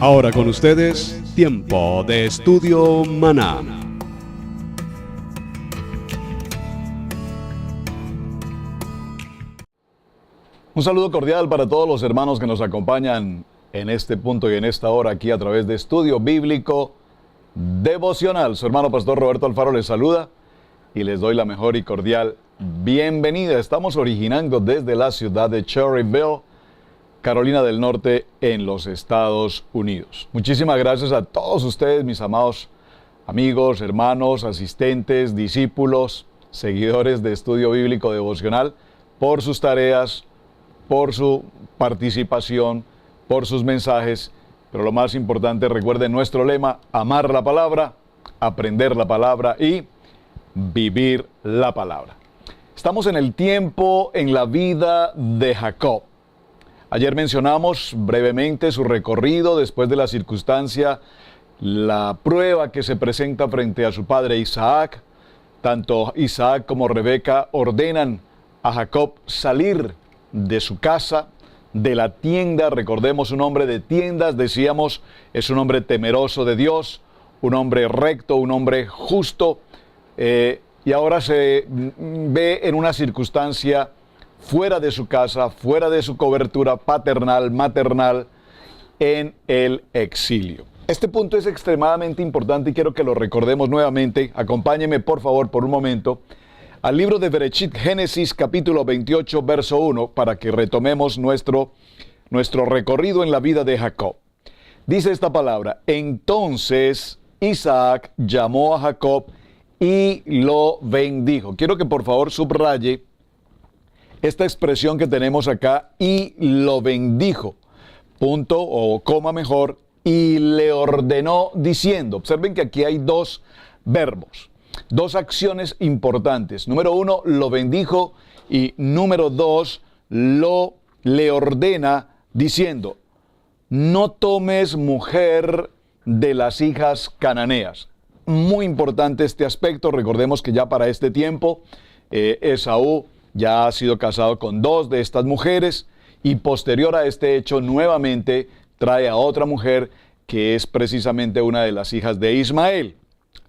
Ahora con ustedes, Tiempo de Estudio Maná. Un saludo cordial para todos los hermanos que nos acompañan en este punto y en esta hora aquí a través de Estudio Bíblico Devocional. Su hermano Pastor Roberto Alfaro les saluda y les doy la mejor y cordial bienvenida. Estamos originando desde la ciudad de Cherryville, Carolina del Norte, en los Estados Unidos. Muchísimas gracias a todos ustedes, mis amados amigos, hermanos, asistentes, discípulos, seguidores de Estudio Bíblico Devocional, por sus tareas, por su participación, por sus mensajes. Pero lo más importante, recuerden nuestro lema: amar la palabra, aprender la palabra y vivir la palabra. Estamos en el tiempo en la vida de Jacob. Ayer mencionamos brevemente su recorrido después de la circunstancia, la prueba que se presenta frente a su padre Isaac. Tanto Isaac como Rebeca ordenan a Jacob salir de su casa, de la tienda. Recordemos, un hombre de tiendas, decíamos, es un hombre temeroso de Dios, un hombre recto, un hombre justo, y ahora se ve en una circunstancia fuera de su casa, fuera de su cobertura paternal, maternal, en el exilio. Este punto es extremadamente importante y quiero que lo recordemos nuevamente. Acompáñenme, por favor, por un momento, al libro de Bereshit, Génesis, capítulo 28, verso 1, para que retomemos nuestro recorrido en la vida de Jacob. Dice esta palabra: entonces Isaac llamó a Jacob y lo bendijo. Quiero que por favor subraye esta expresión que tenemos acá: y lo bendijo, punto o coma mejor, y le ordenó diciendo. Observen que aquí hay dos verbos, dos acciones importantes. Número uno, lo bendijo, y número dos, le ordena diciendo: no tomes mujer de las hijas cananeas. Muy importante este aspecto. Recordemos que ya para este tiempo Esaú ya ha sido casado con dos de estas mujeres, y posterior a este hecho nuevamente trae a otra mujer que es precisamente una de las hijas de Ismael.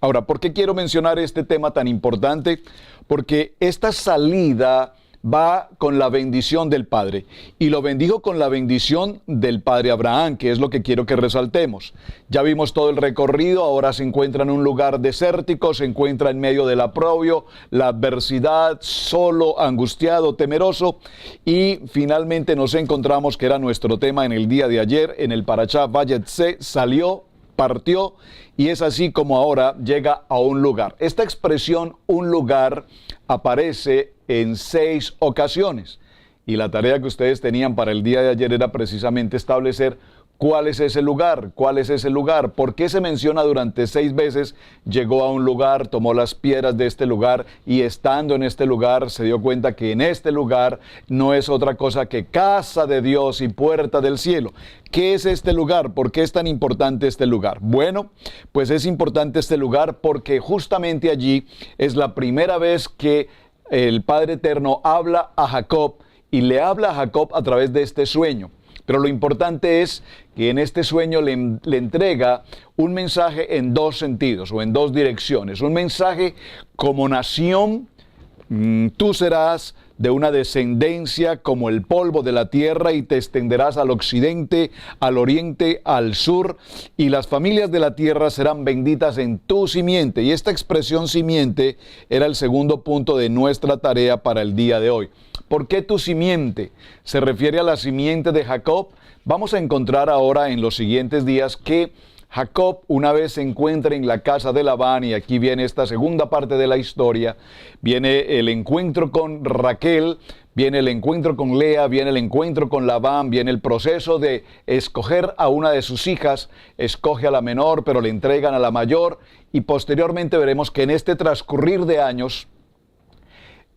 Ahora, ¿por qué quiero mencionar este tema tan importante? Porque esta salida va con la bendición del Padre, y lo bendijo con la bendición del Padre Abraham, que es lo que quiero que resaltemos. Ya vimos todo el recorrido. Ahora se encuentra en un lugar desértico, se encuentra en medio del aprobio, la adversidad, solo, angustiado, temeroso, y finalmente nos encontramos, que era nuestro tema en el día de ayer, en el Parashá Vayetze, salió, partió, y es así como ahora llega a un lugar. Esta expresión, un lugar, aparece en 6 ocasiones, y la tarea que ustedes tenían para el día de ayer era precisamente establecer cuál es ese lugar, por qué se menciona durante 6 veces. Llegó a un lugar, tomó las piedras de este lugar, y estando en este lugar se dio cuenta que en este lugar no es otra cosa que casa de Dios y puerta del cielo. ¿Qué es este lugar? ¿Por qué es tan importante este lugar? Bueno, pues es importante este lugar porque justamente allí es la primera vez que el Padre Eterno habla a Jacob, y le habla a Jacob a través de este sueño. Pero lo importante es que en este sueño le entrega un mensaje en dos sentidos o en dos direcciones. Un mensaje como nación: tú serás de una descendencia como el polvo de la tierra, y te extenderás al occidente, al oriente, al sur, y las familias de la tierra serán benditas en tu simiente. Y esta expresión simiente era el segundo punto de nuestra tarea para el día de hoy. ¿Por qué tu simiente? Se refiere a la simiente de Jacob. Vamos a encontrar ahora en los siguientes días que Jacob, una vez se encuentra en la casa de Labán, y aquí viene esta segunda parte de la historia, viene el encuentro con Raquel, viene el encuentro con Lea, viene el encuentro con Labán, viene el proceso de escoger a una de sus hijas, escoge a la menor, pero le entregan a la mayor, y posteriormente veremos que en este transcurrir de años,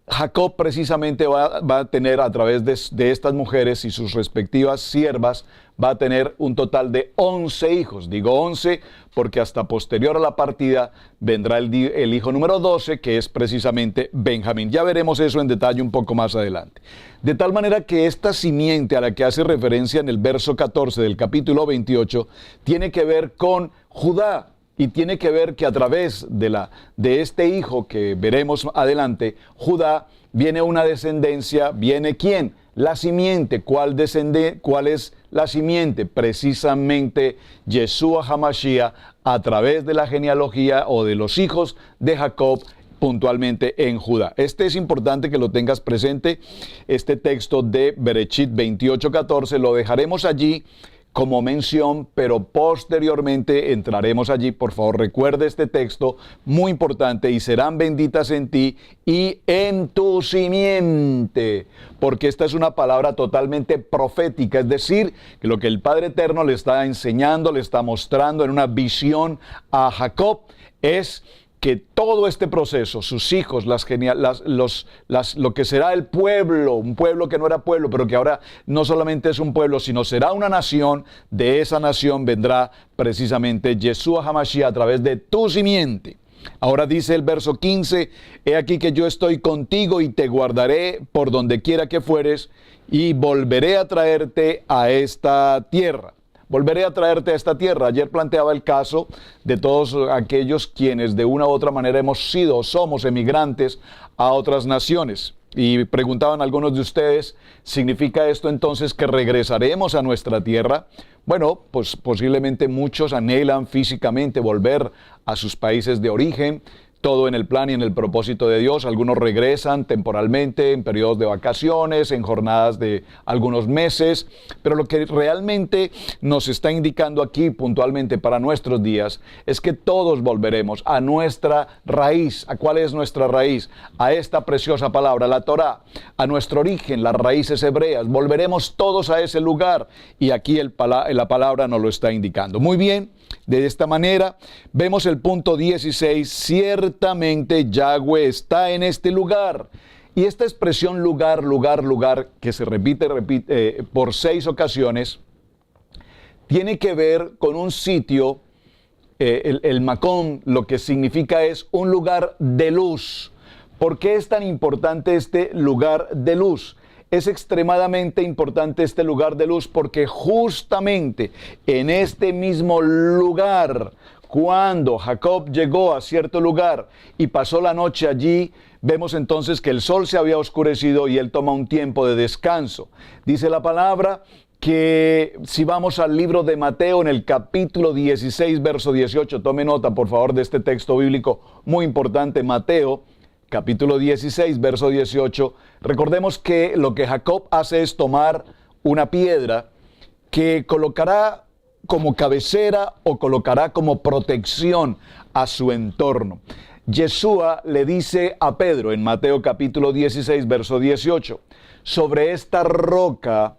Jacob precisamente va a tener a través de estas mujeres y sus respectivas siervas, va a tener un total de 11 hijos. Digo 11 porque hasta posterior a la partida vendrá el hijo número 12, que es precisamente Benjamín. Ya veremos eso en detalle un poco más adelante. De tal manera que esta simiente a la que hace referencia en el verso 14 del capítulo 28 tiene que ver con Judá. Y tiene que ver que a través de este hijo que veremos adelante, Judá, viene una descendencia, ¿viene quién? La simiente. ¿Cuál es la simiente? Precisamente Yeshua HaMashiach, a través de la genealogía o de los hijos de Jacob, puntualmente en Judá. Este es importante que lo tengas presente, este texto de Bereshit 28:14, lo dejaremos allí como mención, pero posteriormente entraremos allí. Por favor, recuerde este texto, muy importante: y serán benditas en ti y en tu simiente, porque esta es una palabra totalmente profética, es decir, que lo que el Padre Eterno le está enseñando, le está mostrando en una visión a Jacob, es que todo este proceso, sus hijos, lo que será el pueblo, un pueblo que no era pueblo, pero que ahora no solamente es un pueblo, sino será una nación, de esa nación vendrá precisamente Yeshua HaMashiach a través de tu simiente. Ahora dice el verso 15, he aquí que yo estoy contigo y te guardaré por donde quiera que fueres y volveré a traerte a esta tierra. Volveré a traerte a esta tierra. Ayer planteaba el caso de todos aquellos quienes de una u otra manera hemos sido o somos emigrantes a otras naciones. Y preguntaban algunos de ustedes, ¿significa esto entonces que regresaremos a nuestra tierra? Bueno, pues posiblemente muchos anhelan físicamente volver a sus países de origen, todo en el plan y en el propósito de Dios. Algunos regresan temporalmente, en periodos de vacaciones, en jornadas de algunos meses, pero lo que realmente nos está indicando aquí puntualmente para nuestros días es que todos volveremos a nuestra raíz. ¿A cuál es nuestra raíz? A esta preciosa palabra, la Torá, a nuestro origen, las raíces hebreas. Volveremos todos a ese lugar y aquí la palabra nos lo está indicando. Muy bien. De esta manera, vemos el punto 16, ciertamente Yahweh está en este lugar. Y esta expresión lugar, lugar, lugar, que se repite por 6 ocasiones, tiene que ver con un sitio, el Macón, lo que significa es un lugar de luz. ¿Por qué es tan importante este lugar de luz? Es extremadamente importante este lugar de luz porque justamente en este mismo lugar, cuando Jacob llegó a cierto lugar y pasó la noche allí, vemos entonces que el sol se había oscurecido y él toma un tiempo de descanso. Dice la palabra que si vamos al libro de Mateo en el capítulo 16, verso 18, tome nota por favor de este texto bíblico muy importante, Mateo capítulo 16, verso 18, recordemos que lo que Jacob hace es tomar una piedra que colocará como cabecera o colocará como protección a su entorno. Yeshua le dice a Pedro en Mateo capítulo 16, verso 18, sobre esta roca,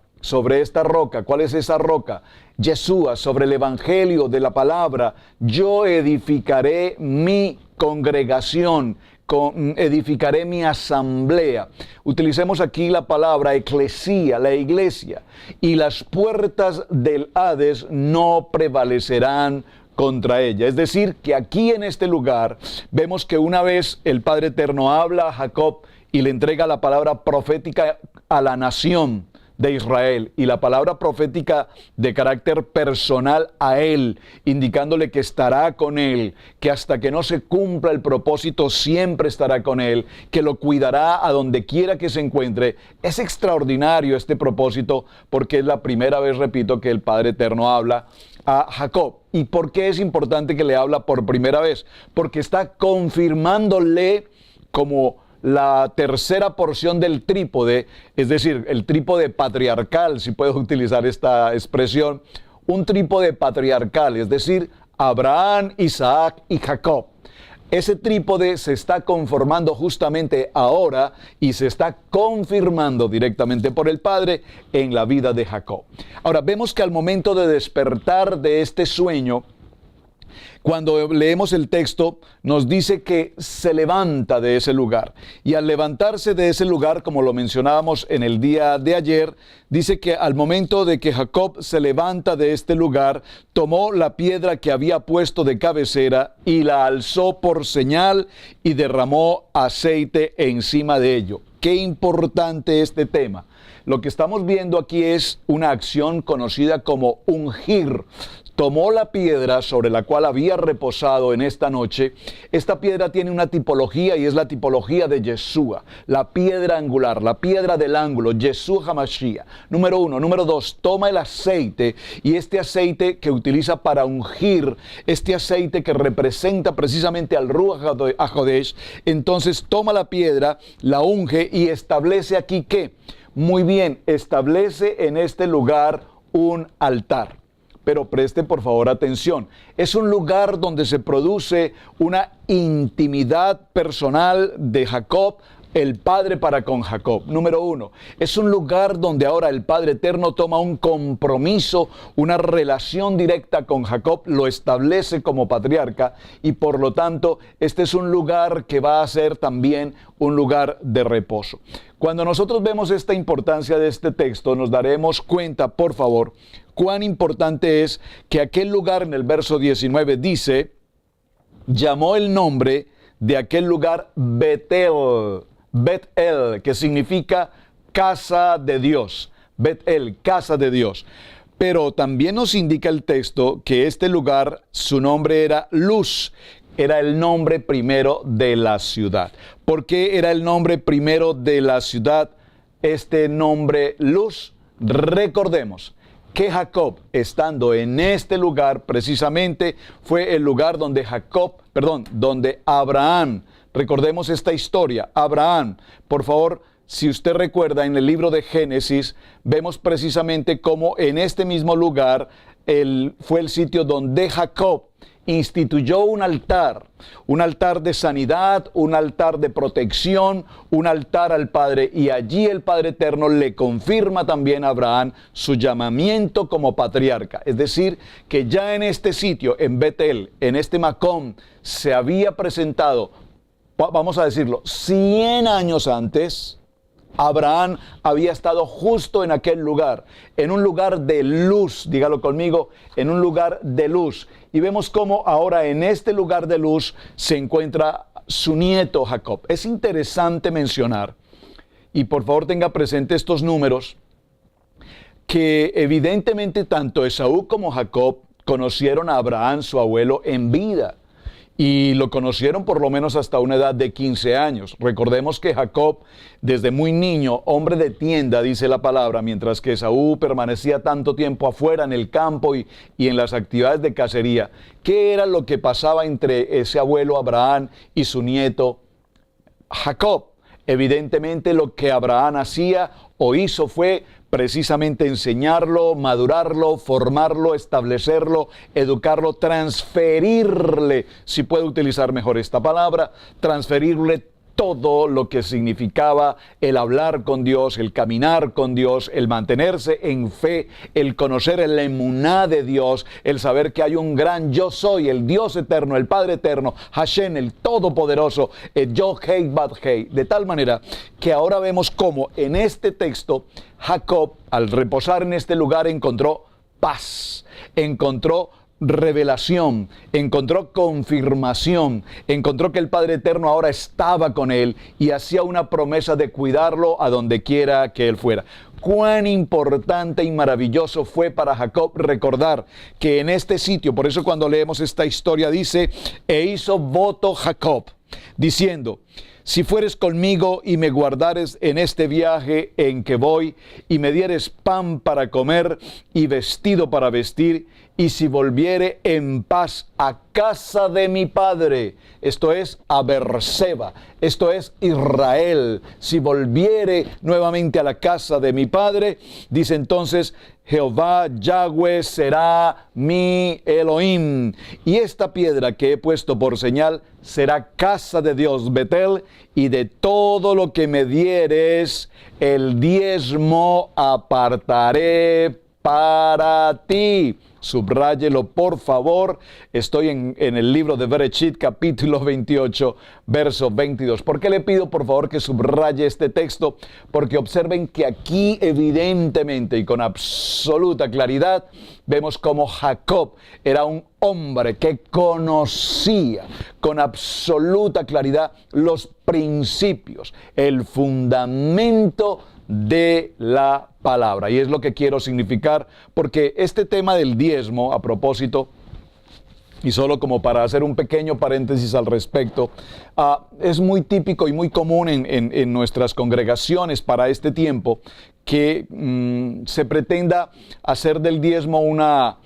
¿cuál es esa roca? Yeshua, sobre el evangelio de la palabra, yo edificaré mi congregación, edificaré mi asamblea. Utilicemos aquí la palabra eclesía, la iglesia, y las puertas del Hades no prevalecerán contra ella. Es decir, que aquí en este lugar vemos que una vez el Padre Eterno habla a Jacob y le entrega la palabra profética a la nación de Israel y la palabra profética de carácter personal a él, indicándole que estará con él, que hasta que no se cumpla el propósito siempre estará con él, que lo cuidará a donde quiera que se encuentre. Es extraordinario este propósito porque es la primera vez, repito, que el Padre Eterno habla a Jacob. ¿Y por qué es importante que le habla por primera vez? Porque está confirmándole como la tercera porción del trípode, es decir, el trípode patriarcal, si puedo utilizar esta expresión, un trípode patriarcal, es decir, Abraham, Isaac y Jacob. Ese trípode se está conformando justamente ahora y se está confirmando directamente por el Padre en la vida de Jacob. Ahora, vemos que al momento de despertar de este sueño, Cuando leemos el texto, nos dice que se levanta de ese lugar. Y al levantarse de ese lugar, como lo mencionábamos en el día de ayer, dice que al momento de que Jacob se levanta de este lugar, tomó la piedra que había puesto de cabecera y la alzó por señal y derramó aceite encima de ello. Qué importante este tema. Lo que estamos viendo aquí es una acción conocida como ungir. Tomó la piedra sobre la cual había reposado en esta noche. Esta piedra tiene una tipología y es la tipología de Yeshua, la piedra angular, la piedra del ángulo, Yeshua HaMashiach. Número 1. Número 2, toma el aceite, y este aceite que utiliza para ungir, este aceite que representa precisamente al Ruach HaKodesh, entonces toma la piedra, la unge y establece aquí ¿qué? Muy bien, establece en este lugar un altar. Pero preste por favor atención, es un lugar donde se produce una intimidad personal de Jacob, el Padre para con Jacob. Número 1, es un lugar donde ahora el Padre Eterno toma un compromiso, una relación directa con Jacob, lo establece como patriarca y por lo tanto este es un lugar que va a ser también un lugar de reposo. Cuando nosotros vemos esta importancia de este texto, nos daremos cuenta, por favor, cuán importante es que aquel lugar en el verso 19 dice, llamó el nombre de aquel lugar Betel, que significa casa de Dios. Betel, casa de Dios. Pero también nos indica el texto que este lugar, su nombre era Luz, era el nombre primero de la ciudad. ¿Por qué era el nombre primero de la ciudad este nombre Luz? Recordemos que Jacob, estando en este lugar, precisamente fue el lugar donde donde Abraham, recordemos esta historia, Abraham, por favor, si usted recuerda en el libro de Génesis, vemos precisamente cómo en este mismo lugar fue el sitio donde Jacob instituyó un altar de sanidad, un altar de protección, un altar al Padre, y allí el Padre Eterno le confirma también a Abraham su llamamiento como patriarca. Es decir, que ya en este sitio, en Betel, en este Macón, se había presentado, vamos a decirlo, 100 años antes, Abraham había estado justo en aquel lugar, en un lugar de luz, dígalo conmigo, en un lugar de luz. Y vemos cómo ahora en este lugar de luz se encuentra su nieto Jacob. Es interesante mencionar, y por favor tenga presente estos números, que evidentemente tanto Esaú como Jacob conocieron a Abraham, su abuelo, en vida. Y lo conocieron por lo menos hasta una edad de 15 años. Recordemos que Jacob, desde muy niño, hombre de tienda, dice la palabra, mientras que Esaú permanecía tanto tiempo afuera en el campo y en las actividades de cacería. ¿Qué era lo que pasaba entre ese abuelo Abraham y su nieto Jacob? Evidentemente lo que Abraham hacía o hizo fue precisamente enseñarlo, madurarlo, formarlo, establecerlo, educarlo, transferirle, si puedo utilizar mejor esta palabra, transferirle todo lo que significaba el hablar con Dios, el caminar con Dios, el mantenerse en fe, el conocer el emuná de Dios, el saber que hay un gran yo soy, el Dios eterno, el Padre eterno, Hashem, el Todopoderoso, el Yod-Hei Bad-Hei, de tal manera que ahora vemos cómo en este texto Jacob, al reposar en este lugar, encontró paz, encontró revelación, encontró confirmación, encontró que el Padre Eterno ahora estaba con él y hacía una promesa de cuidarlo a donde quiera que él fuera. Cuán importante y maravilloso fue para Jacob recordar que en este sitio, por eso cuando leemos esta historia dice, e hizo voto Jacob, diciendo, si fueres conmigo y me guardares en este viaje en que voy, y me dieres pan para comer y vestido para vestir, y si volviere en paz a casa de mi padre, esto es a Berseba, esto es Israel, si volviere nuevamente a la casa de mi padre, dice entonces, Jehová Yahweh será mi Elohim, y esta piedra que he puesto por señal será casa de Dios Betel, y de todo lo que me dieres, el diezmo apartaré para ti. Subráyelo, por favor. Estoy en el libro de Bereshit, capítulo 28, verso 22. ¿Por qué le pido, por favor, que subraye este texto? Porque observen que aquí, evidentemente y con absoluta claridad, vemos cómo Jacob era un hombre que conocía con absoluta claridad los principios, el fundamento de la palabra. Y es lo que quiero significar, porque este tema del diezmo, a propósito, y solo como para hacer un pequeño paréntesis al respecto, es muy típico y muy común en nuestras congregaciones para este tiempo que se pretenda hacer del diezmo una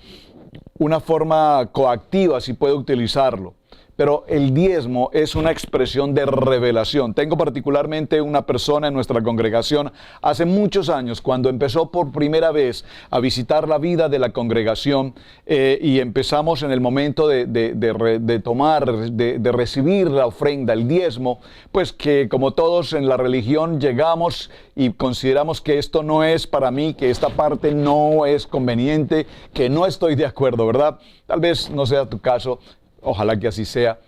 forma coactiva, si puede utilizarlo. Pero el diezmo es una expresión de revelación. Tengo particularmente una persona en nuestra congregación hace muchos años, cuando empezó por primera vez a visitar la vida de la congregación y empezamos en el momento de recibir la ofrenda, el diezmo, pues que como todos en la religión llegamos y consideramos que esto no es para mí, que esta parte no es conveniente, que no estoy de acuerdo, ¿verdad? Tal vez no sea tu caso. Ojalá que así sea.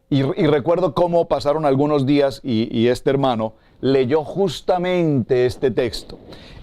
Y recuerdo cómo pasaron algunos días y este hermano leyó justamente este texto.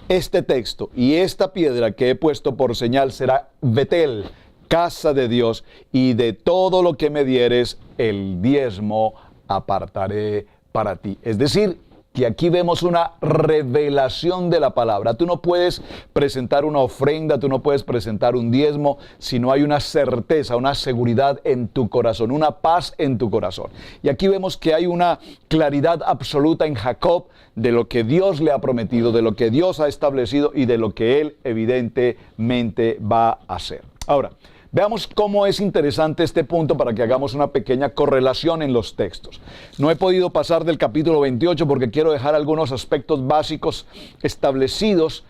Este texto y esta piedra que he puesto por señal será Betel, casa de Dios, y de todo lo que me dieres, el diezmo apartaré para ti. Es decir, que aquí vemos una revelación de la palabra. Tú no puedes presentar una ofrenda, tú no puedes presentar un diezmo si no hay una certeza, una seguridad en tu corazón, una paz en tu corazón. Y aquí vemos que hay una claridad absoluta en Jacob de lo que Dios le ha prometido, de lo que Dios ha establecido y de lo que él evidentemente va a hacer. Ahora, veamos cómo es interesante este punto para que hagamos una pequeña correlación en los textos. No he podido pasar del capítulo 28 porque quiero dejar algunos aspectos básicos establecidos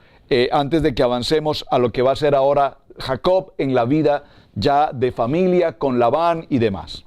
antes de que avancemos a lo que va a ser ahora Jacob en la vida ya de familia con Labán y demás.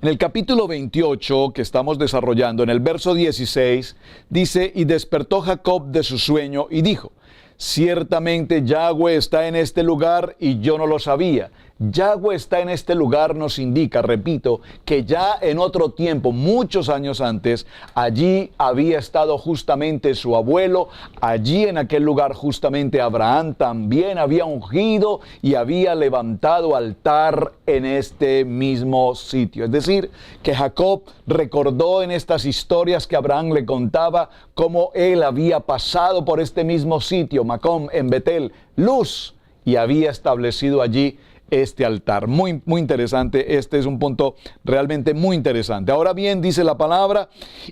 En el capítulo 28 que estamos desarrollando, en el verso 16, dice: y despertó Jacob de su sueño y dijo: ciertamente Yahweh está en este lugar y yo no lo sabía. Yahweh está en este lugar nos indica, repito, que ya en otro tiempo, muchos años antes, allí había estado justamente su abuelo, allí en aquel lugar justamente Abraham también había ungido y había levantado altar en este mismo sitio. Es decir, que Jacob recordó en estas historias que Abraham le contaba cómo él había pasado por este mismo sitio, Macom, en Betel, Luz, y había establecido allí este altar. Muy interesante. Este es un punto realmente muy interesante. Ahora bien, dice la palabra: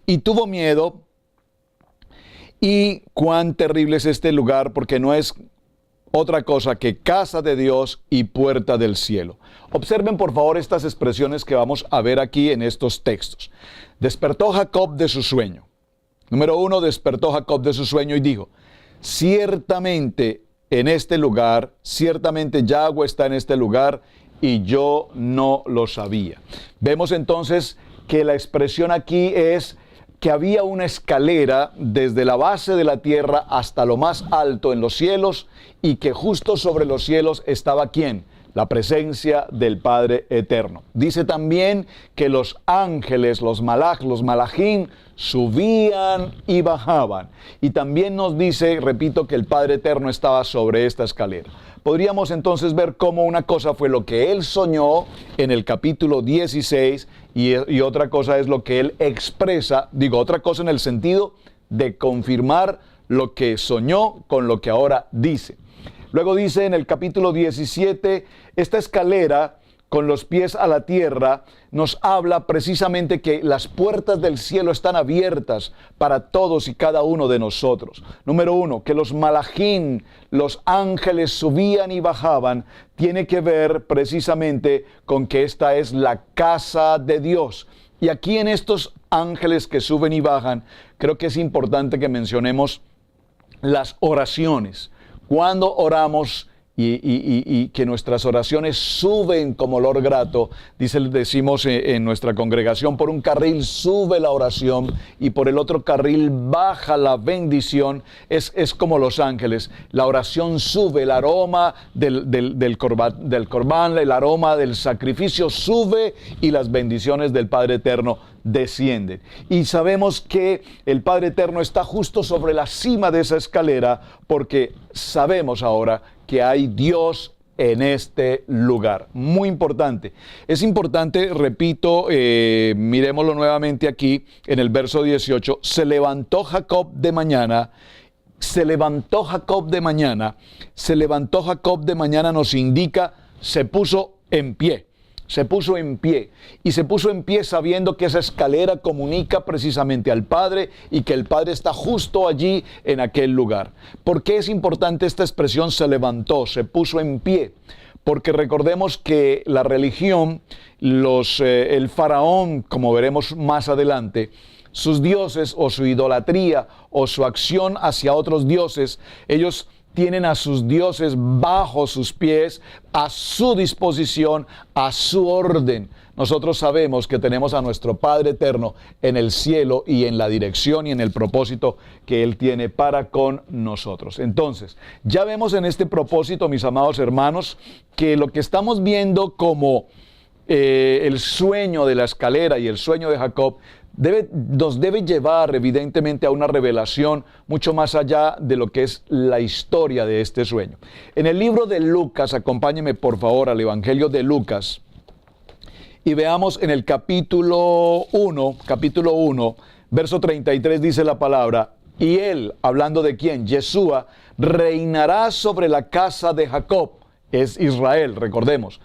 y tuvo miedo. Y cuán terrible es este lugar, porque no es otra cosa que casa de Dios y puerta del cielo. Observen por favor estas expresiones que vamos a ver aquí en estos textos. Despertó Jacob de su sueño. Número 1, despertó Jacob de su sueño y dijo: ciertamente en este lugar, ciertamente Yahweh está en este lugar y yo no lo sabía. Vemos entonces que la expresión aquí es que había una escalera desde la base de la tierra hasta lo más alto en los cielos, y que justo sobre los cielos estaba ¿quién? La presencia del Padre Eterno. Dice también que los ángeles, los malachim, subían y bajaban. Y también nos dice, repito, que el Padre Eterno estaba sobre esta escalera. Podríamos entonces ver cómo una cosa fue lo que él soñó en el capítulo 16 y otra cosa es lo que él expresa, otra cosa en el sentido de confirmar lo que soñó con lo que ahora dice. Luego dice en el capítulo 17, esta escalera con los pies a la tierra nos habla precisamente que las puertas del cielo están abiertas para todos y cada uno de nosotros. Número 1, que los malachim, los ángeles subían y bajaban, tiene que ver precisamente con que esta es la casa de Dios. Y aquí en estos ángeles que suben y bajan, creo que es importante que mencionemos las oraciones. Cuando oramos y que nuestras oraciones suben como olor grato. Decimos en nuestra congregación, por un carril sube la oración y por el otro carril baja la bendición. Es como los ángeles. La oración sube, el aroma del corbán, el aroma del sacrificio sube y las bendiciones del Padre Eterno descienden. Y sabemos que el Padre Eterno está justo sobre la cima de esa escalera, porque sabemos ahora que hay Dios en este lugar. Muy importante. Es importante, repito, miremoslo nuevamente aquí en el verso 18. Se levantó Jacob de mañana. Se levantó Jacob de mañana. Se levantó Jacob de mañana nos indica, se puso en pie. Se puso en pie, y se puso en pie sabiendo que esa escalera comunica precisamente al Padre y que el Padre está justo allí en aquel lugar. ¿Por qué es importante esta expresión se levantó, se puso en pie? Porque recordemos que la religión, el faraón, como veremos más adelante, sus dioses o su idolatría o su acción hacia otros dioses, ellos tienen a sus dioses bajo sus pies, a su disposición, a su orden. Nosotros sabemos que tenemos a nuestro Padre Eterno en el cielo y en la dirección y en el propósito que Él tiene para con nosotros. Entonces, ya vemos en este propósito, mis amados hermanos, que lo que estamos viendo como el sueño de la escalera y el sueño de Jacob nos debe llevar evidentemente a una revelación mucho más allá de lo que es la historia de este sueño. En el libro de Lucas, acompáñeme por favor al Evangelio de Lucas y veamos en el capítulo 1, verso 33 dice la palabra, y él, hablando de quién, Yeshua, reinará sobre la casa de Jacob, es Israel, recordemos.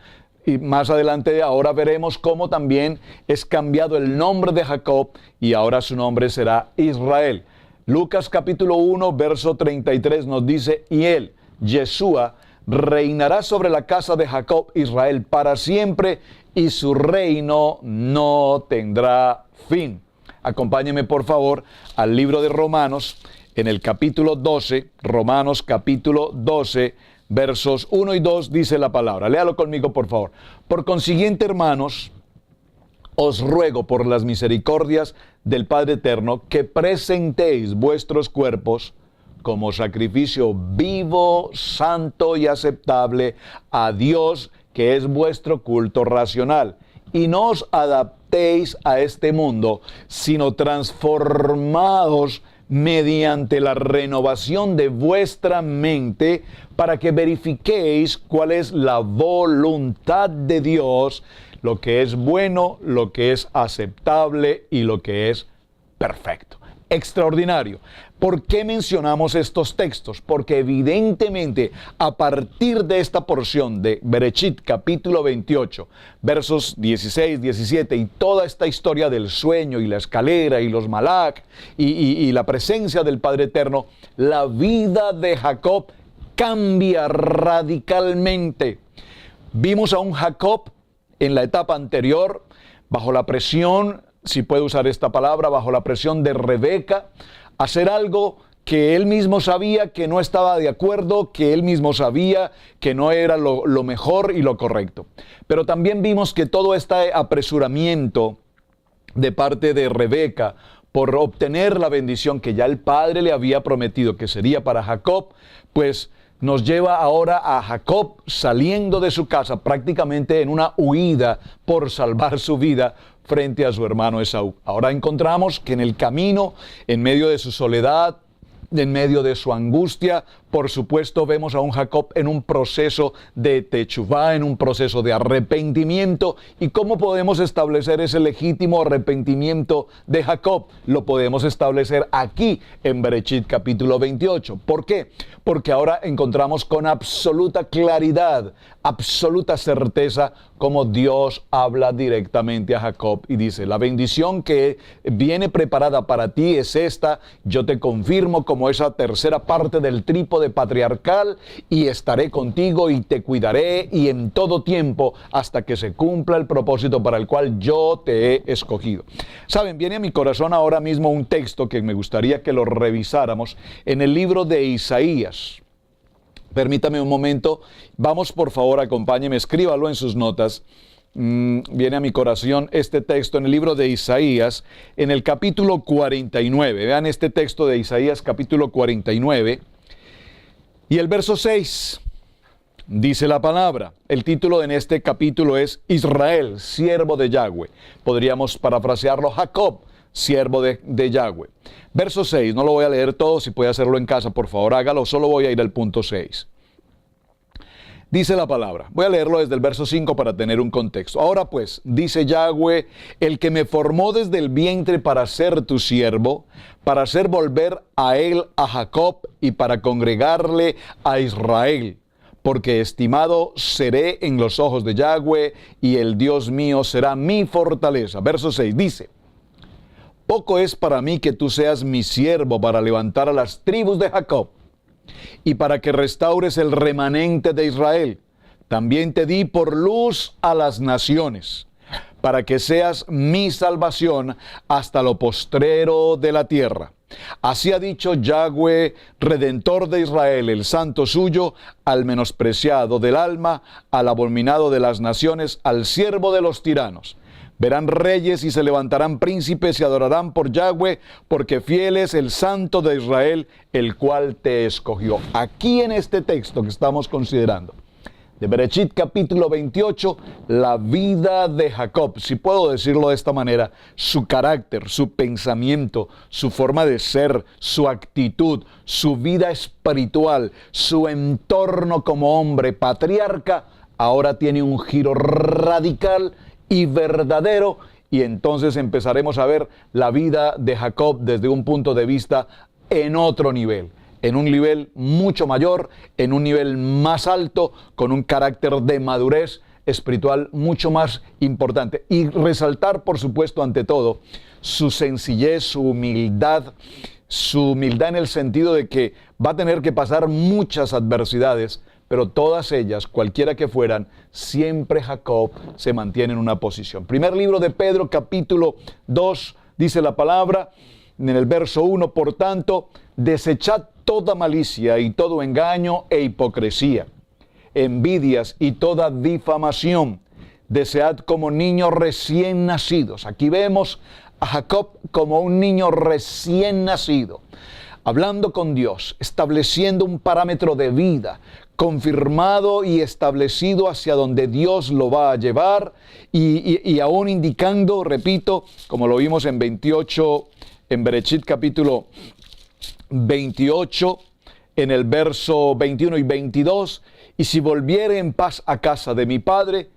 Y más adelante ahora veremos cómo también es cambiado el nombre de Jacob y ahora su nombre será Israel. Lucas capítulo 1, verso 33 nos dice, y él, Yeshua, reinará sobre la casa de Jacob, Israel, para siempre, y su reino no tendrá fin. Acompáñeme por favor al libro de Romanos, en el capítulo 12, Romanos capítulo 12, versos 1 y 2 dice la palabra. Léalo conmigo, por favor. Por consiguiente, hermanos, os ruego por las misericordias del Padre Eterno que presentéis vuestros cuerpos como sacrificio vivo, santo y aceptable a Dios, que es vuestro culto racional. Y no os adaptéis a este mundo, sino transformaos mediante la renovación de vuestra mente, para que verifiquéis cuál es la voluntad de Dios, lo que es bueno, lo que es aceptable y lo que es perfecto. Extraordinario. ¿Por qué mencionamos estos textos? Porque evidentemente a partir de esta porción de Bereshit capítulo 28, versos 16, 17 y toda esta historia del sueño y la escalera y los malak y la presencia del Padre Eterno, la vida de Jacob cambia radicalmente. Vimos a un Jacob en la etapa anterior bajo la presión, si puedo usar esta palabra, bajo la presión de Rebeca, hacer algo que él mismo sabía que no estaba de acuerdo, que él mismo sabía que no era lo mejor y lo correcto. Pero también vimos que todo este apresuramiento de parte de Rebeca por obtener la bendición que ya el Padre le había prometido que sería para Jacob, pues nos lleva ahora a Jacob saliendo de su casa prácticamente en una huida por salvar su vida frente a su hermano Esaú. Ahora encontramos que en el camino, en medio de su soledad, en medio de su angustia, por supuesto vemos a un Jacob en un proceso de techuvá, en un proceso de arrepentimiento. ¿Y cómo podemos establecer ese legítimo arrepentimiento de Jacob? Lo podemos establecer aquí en Bereshit capítulo 28. ¿Por qué? Porque ahora encontramos con absoluta claridad, absoluta certeza, cómo Dios habla directamente a Jacob y dice, la bendición que viene preparada para ti es esta, yo te confirmo como esa tercera parte del trípode patriarcal y estaré contigo y te cuidaré y en todo tiempo hasta que se cumpla el propósito para el cual yo te he escogido. Saben, viene a mi corazón ahora mismo un texto que me gustaría que lo revisáramos en el libro de Isaías. Permítame un momento. Vamos, por favor, acompáñeme, escríbalo en sus notas. Viene a mi corazón este texto en el libro de Isaías, en el capítulo 49. Vean este texto de Isaías, capítulo 49. Y el verso 6, dice la palabra. El título en este capítulo es Israel, siervo de Yahweh. Podríamos parafrasearlo, Jacob, siervo de Yahweh. Verso 6, no lo voy a leer todo, si puede hacerlo en casa, por favor hágalo, solo voy a ir al punto 6. Dice la palabra, voy a leerlo desde el verso 5 para tener un contexto. Ahora pues, dice Yahweh, el que me formó desde el vientre para ser tu siervo, para hacer volver a él a Jacob y para congregarle a Israel, porque estimado seré en los ojos de Yahweh y el Dios mío será mi fortaleza. Verso 6 dice, poco es para mí que tú seas mi siervo para levantar a las tribus de Jacob y para que restaures el remanente de Israel. También te di por luz a las naciones, para que seas mi salvación hasta lo postrero de la tierra. Así ha dicho Yahweh, Redentor de Israel, el santo suyo, al menospreciado del alma, al abominado de las naciones, al siervo de los tiranos. Verán reyes y se levantarán príncipes y adorarán por Yahweh, porque fiel es el Santo de Israel, el cual te escogió. Aquí en este texto que estamos considerando, de Bereshit capítulo 28, la vida de Jacob, si puedo decirlo de esta manera, su carácter, su pensamiento, su forma de ser, su actitud, su vida espiritual, su entorno como hombre patriarca, ahora tiene un giro radical y verdadero, y entonces empezaremos a ver la vida de Jacob desde un punto de vista en otro nivel, en un nivel mucho mayor, en un nivel más alto, con un carácter de madurez espiritual mucho más importante. Y resaltar, por supuesto, ante todo, su sencillez, su humildad en el sentido de que va a tener que pasar muchas adversidades, pero todas ellas, cualquiera que fueran, siempre Jacob se mantiene en una posición. Primer libro de Pedro, capítulo 2, dice la palabra, en el verso 1, por tanto, desechad toda malicia y todo engaño e hipocresía, envidias y toda difamación. Desead como niños recién nacidos. Aquí vemos a Jacob como un niño recién nacido, hablando con Dios, estableciendo un parámetro de vida, confirmado y establecido hacia donde Dios lo va a llevar y aún indicando, repito, como lo vimos en 28, en Bereshit capítulo 28, en el verso 21 y 22, y si volviere en paz a casa de mi padre,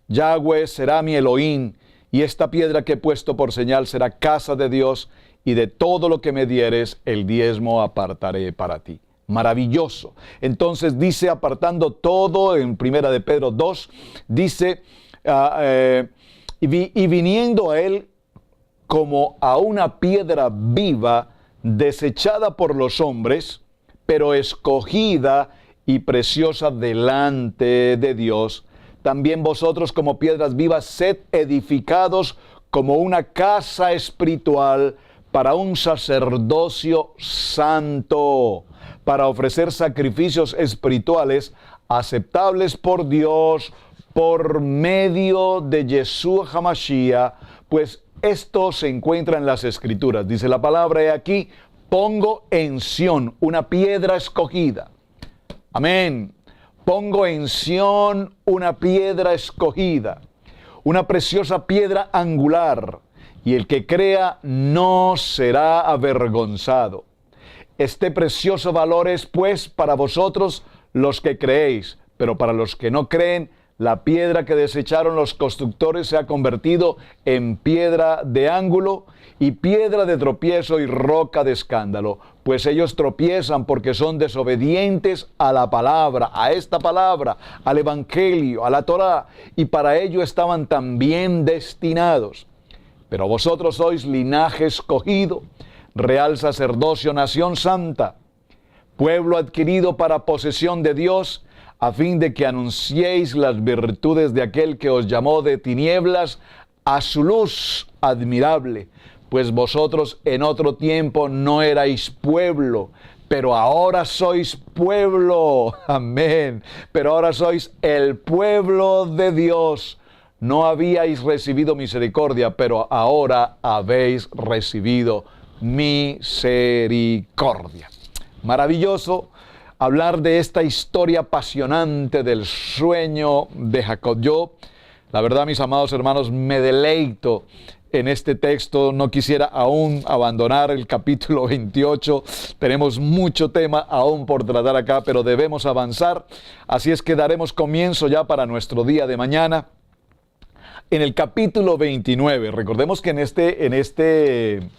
Yahweh será mi Elohim, y esta piedra que he puesto por señal será casa de Dios, y de todo lo que me dieres, el diezmo apartaré para ti. Maravilloso. Entonces dice, apartando todo, en Primera de Pedro 2, dice, y viniendo a él como a una piedra viva, desechada por los hombres, pero escogida y preciosa delante de Dios, también vosotros como piedras vivas, sed edificados como una casa espiritual para un sacerdocio santo, para ofrecer sacrificios espirituales aceptables por Dios por medio de Yeshua HaMashiach, pues esto se encuentra en las Escrituras. Dice la palabra, he aquí, pongo en Sión una piedra escogida. Amén. Pongo en Sión una piedra escogida, una preciosa piedra angular, y el que crea no será avergonzado. Este precioso valor es pues para vosotros los que creéis, pero para los que no creen, la piedra que desecharon los constructores se ha convertido en piedra de ángulo y piedra de tropiezo y roca de escándalo, pues ellos tropiezan porque son desobedientes a la palabra, a esta palabra, al evangelio, a la Torá, y para ello estaban también destinados. Pero vosotros sois linaje escogido, real sacerdocio, nación santa, pueblo adquirido para posesión de Dios, a fin de que anunciéis las virtudes de aquel que os llamó de tinieblas a su luz admirable. Pues vosotros en otro tiempo no erais pueblo, pero ahora sois pueblo, amén, pero ahora sois el pueblo de Dios. No habíais recibido misericordia, pero ahora habéis recibido misericordia. Maravilloso hablar de esta historia apasionante del sueño de Jacob. Yo, la verdad, mis amados hermanos, me deleito en este texto. No quisiera aún abandonar el capítulo 28. Tenemos mucho tema aún por tratar acá, pero debemos avanzar. Así es que daremos comienzo ya para nuestro día de mañana. En el capítulo 29, recordemos que en este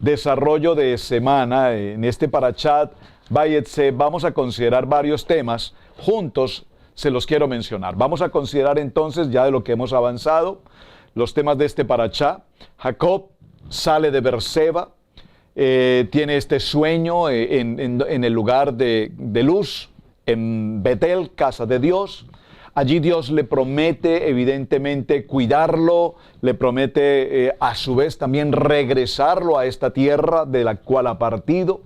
desarrollo de semana, en este Parashat Vayetze, vamos a considerar varios temas. Juntos se los quiero mencionar. Vamos a considerar entonces, ya de lo que hemos avanzado, los temas de este Parashá. Jacob sale de Beerseba, tiene este sueño en el lugar de Luz, en Betel, casa de Dios. Allí Dios le promete evidentemente cuidarlo, le promete a su vez también regresarlo a esta tierra de la cual ha partido.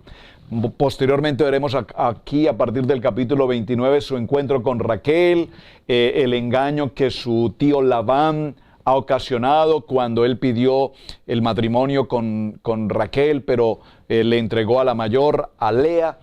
Posteriormente veremos aquí a partir del capítulo 29 su encuentro con Raquel, el engaño que su tío Labán ha ocasionado cuando él pidió el matrimonio con Raquel, pero le entregó a la mayor, a Lea.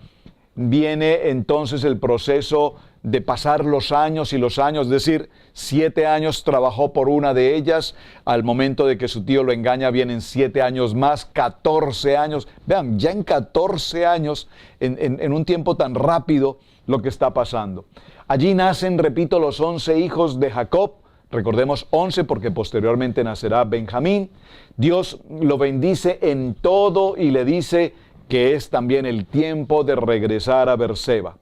Viene entonces el proceso de pasar los años y los años, es decir, 7 años trabajó por una de ellas, al momento de que su tío lo engaña vienen 7 años más, 14 años, vean, ya en 14 años, en un tiempo tan rápido, lo que está pasando. Allí nacen, repito, los 11 hijos de Jacob, recordemos 11 porque posteriormente nacerá Benjamín. Dios lo bendice en todo y le dice que es también el tiempo de regresar a Beerseba.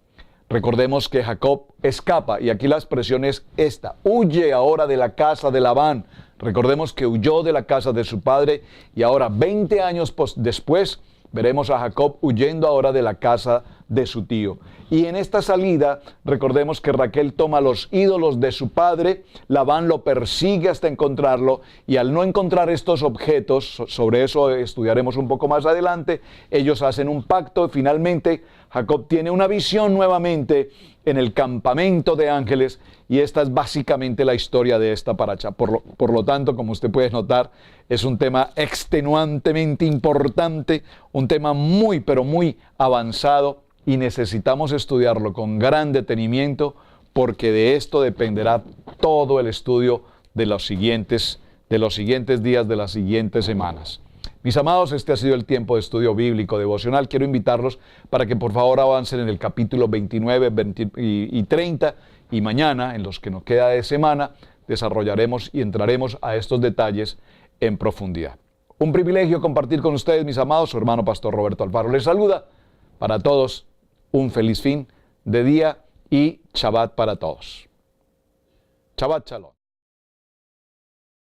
Recordemos que Jacob escapa, y aquí la expresión es esta: huye ahora de la casa de Labán. Recordemos que huyó de la casa de su padre, y ahora 20 años después veremos a Jacob huyendo ahora de la casa de su tío. Y en esta salida, recordemos que Raquel toma los ídolos de su padre, Labán lo persigue hasta encontrarlo, y al no encontrar estos objetos, sobre eso estudiaremos un poco más adelante, ellos hacen un pacto y finalmente Jacob tiene una visión nuevamente en el campamento de ángeles, y esta es básicamente la historia de esta paracha. Por lo tanto, como usted puede notar, es un tema extenuantemente importante, un tema muy, pero muy avanzado, y necesitamos estudiarlo con gran detenimiento, porque de esto dependerá todo el estudio de los siguientes días, de las siguientes semanas. Mis amados, este ha sido el tiempo de estudio bíblico devocional. Quiero invitarlos para que por favor avancen en el capítulo 29 y 30, y mañana, en los que nos queda de semana, desarrollaremos y entraremos a estos detalles en profundidad. Un privilegio compartir con ustedes, mis amados. Su hermano Pastor Roberto Alfaro les saluda. Para todos, un feliz fin de día y Shabbat para todos. Shabbat Shalom.